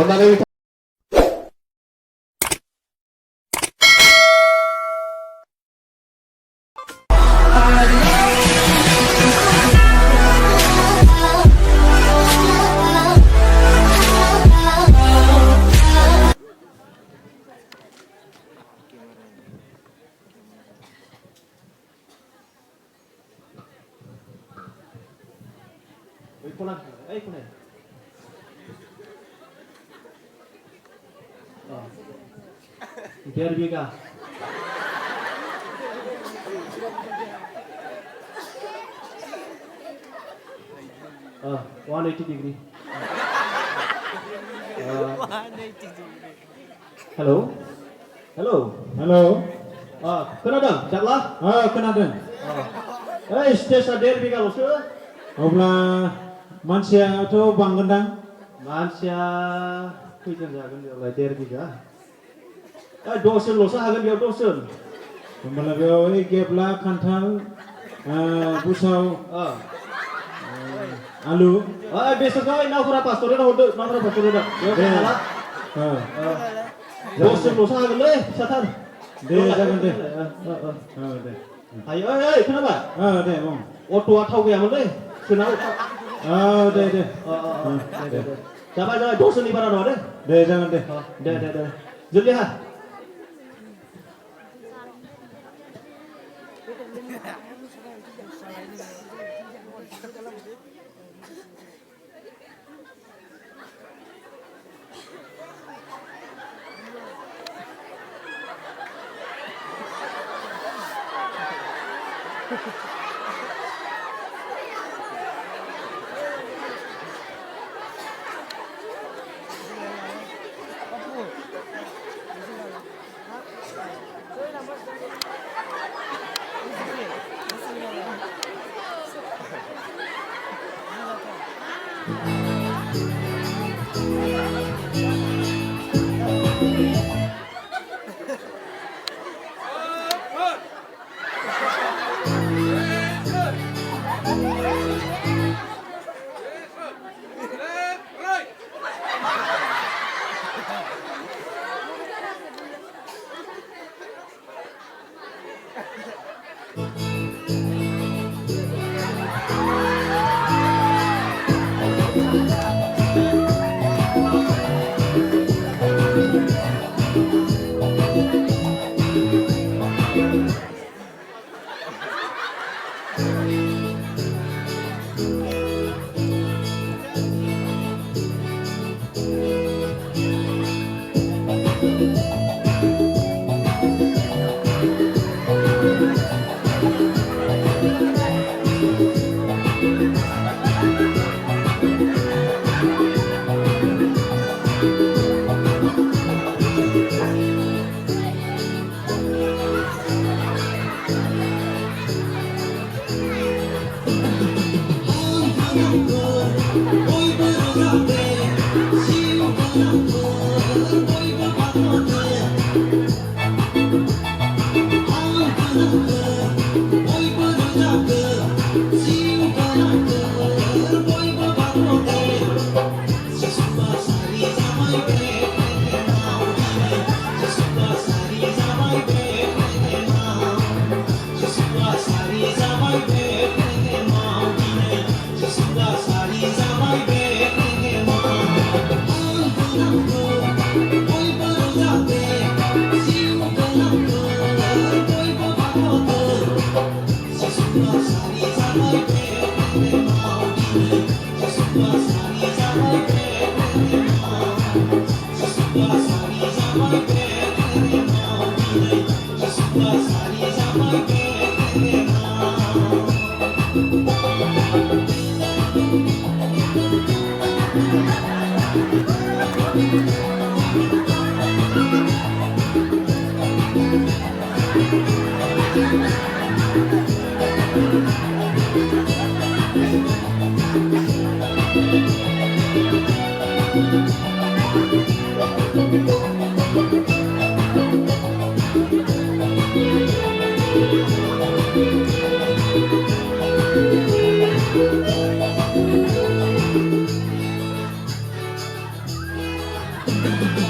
원나라의 biar biga 180 degree halo खोनादों जाब्ला खोनादों स्टेजआ 1.5 बिगाल'सो अब्ला मानसियाथ' बांगोनदां मानसिया खैजन जागोन बेयावलाय 1.5 बिगा दसजनल'सो हागोन बेयाव 10 जन होमब्ला बेयाव ओइ गेब्ला खान्थाल बुसाव आलु बेसरखौ नावफोरा पास्टरेट हरदो नावफोरा पास्टरेट दसजनल'सो हागोनलै फिसाथार दे जागोन दे दे हायो खोनाबाय दे बुं अट'आ थाव गैयामोनलै सोनाव दे जाबाय 10 जननि बारा नङा दे जागोन दे जल्दी हा 어.